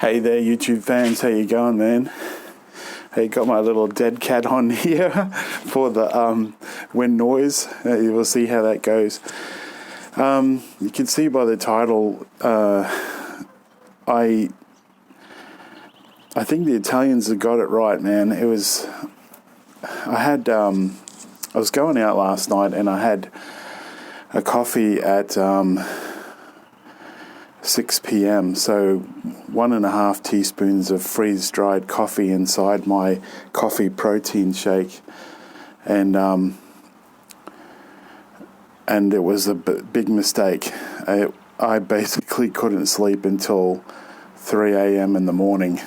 Hey there, YouTube fans. How you going, man? Hey, got my little dead cat on here for the wind noise. You will see how that goes. You can see by the title, I think the Italians have got it right, man. I was going out last night and I had a coffee at 6 p.m. So 1.5 teaspoons of freeze-dried coffee inside my coffee protein shake, and it was a big mistake. I basically couldn't sleep until 3 a.m. in the morning.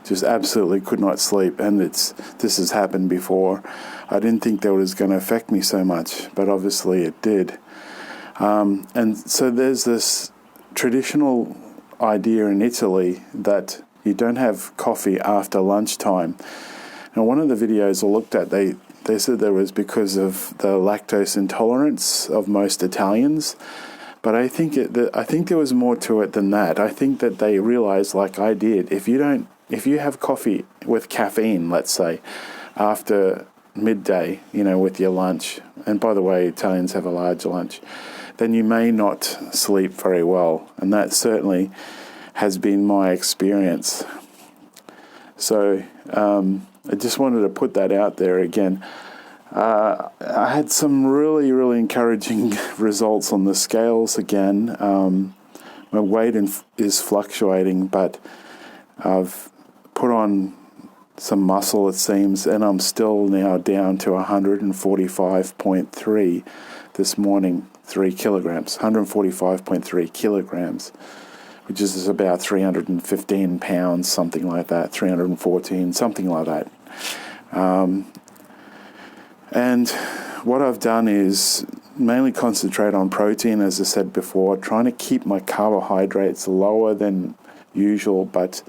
Just absolutely could not sleep, and this has happened before. I didn't think that was going to affect me so much, but obviously it did. And so there's this traditional idea in Italy that you don't have coffee after lunchtime. Now, one of the videos I looked at, they said there was because of the lactose intolerance of most Italians, but I think there was more to it than that. I think that they realized, like I did, if you have coffee with caffeine, let's say, after midday, with your lunch, and by the way, Italians have a large lunch, then you may not sleep very well. And that certainly has been my experience. So I just wanted to put that out there again. I had some really, really encouraging results on the scales again. My weight is fluctuating, but I've put on some muscle, it seems, and I'm still now down to 145.3 this morning. 3 kilograms, 145.3 kilograms, which is about 315 pounds, something like that, 314, something like that. And what I've done is mainly concentrate on protein, as I said before, trying to keep my carbohydrates lower than usual, but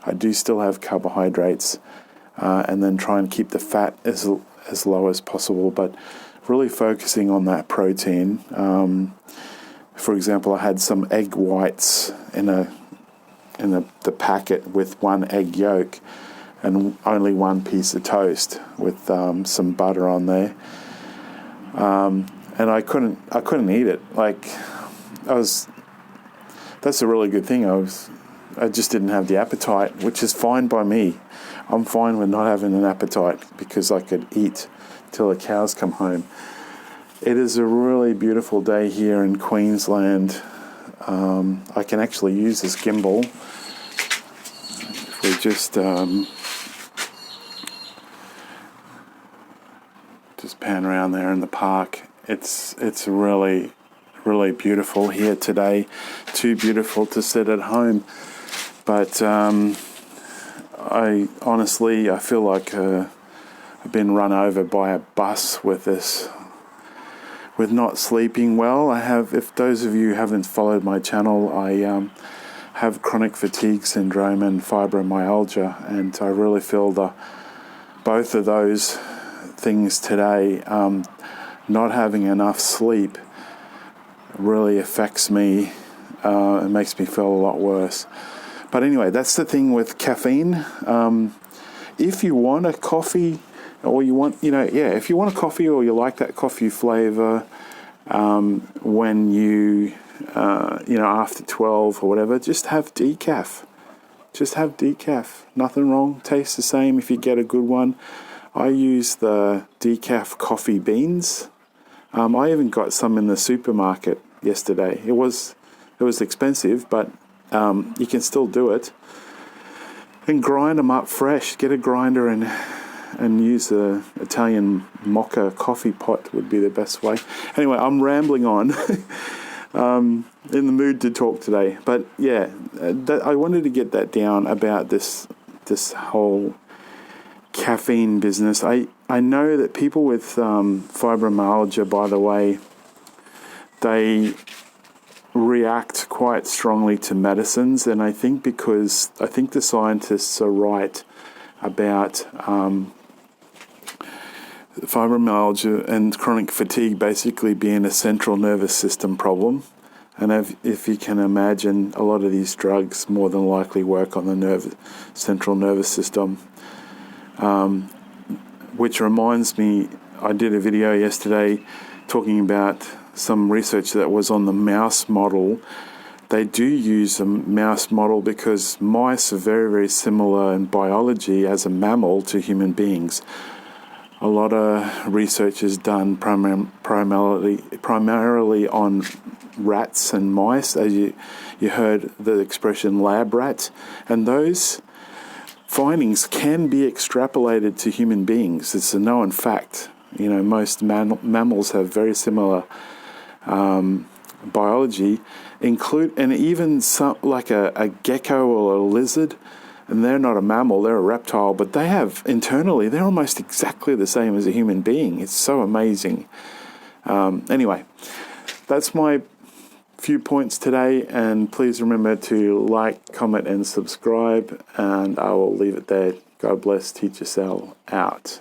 I do still have carbohydrates, and then try and keep the fat as low as possible, but really focusing on that protein. For example, I had some egg whites in the packet with one egg yolk and only one piece of toast with some butter on there. And I couldn't eat it. That's a really good thing. I just didn't have the appetite, which is fine by me. I'm fine with not having an appetite because I could eat till the cows come home. It is a really beautiful day here in Queensland. I can actually use this gimbal. If we just pan around there in the park, it's really, really beautiful here today. Too beautiful to sit at home, but I feel like I've been run over by a bus with not sleeping well. If those of you haven't followed my channel, I have chronic fatigue syndrome and fibromyalgia, and I really feel both of those things today. Not having enough sleep really affects me. It makes me feel a lot worse. But anyway, that's the thing with caffeine. If you want a coffee, or if you want a coffee or you like that coffee flavor, when you, after 12 or whatever, just have decaf. Just have decaf. Nothing wrong. Tastes the same if you get a good one. I use the decaf coffee beans. I even got some in the supermarket yesterday. It was expensive, but you can still do it. And grind them up fresh. Get a grinder and use the Italian mocha coffee pot would be the best way. Anyway, I'm rambling on. In the mood to talk today. But yeah, I wanted to get that down about this whole caffeine business. I know that people with fibromyalgia, by the way, they react quite strongly to medicines, and I think the scientists are right about fibromyalgia and chronic fatigue basically being a central nervous system problem. And if you can imagine, a lot of these drugs more than likely work on the central nervous system. Which reminds me, I did a video yesterday talking about some research that was on the mouse model. They do use a mouse model because mice are very, very similar in biology as a mammal to human beings. A lot of research is done primarily on rats and mice, as you heard the expression lab rats, and those findings can be extrapolated to human beings. It's a known fact. Most mammals have very similar biology, and even some like a gecko or a lizard, and they're not a mammal, they're a reptile, but they have internally, they're almost exactly the same as a human being. It's so amazing. Anyway, that's my few points today, and please remember to like, comment, and subscribe, and I will leave it there. God bless. Teacher Sal out.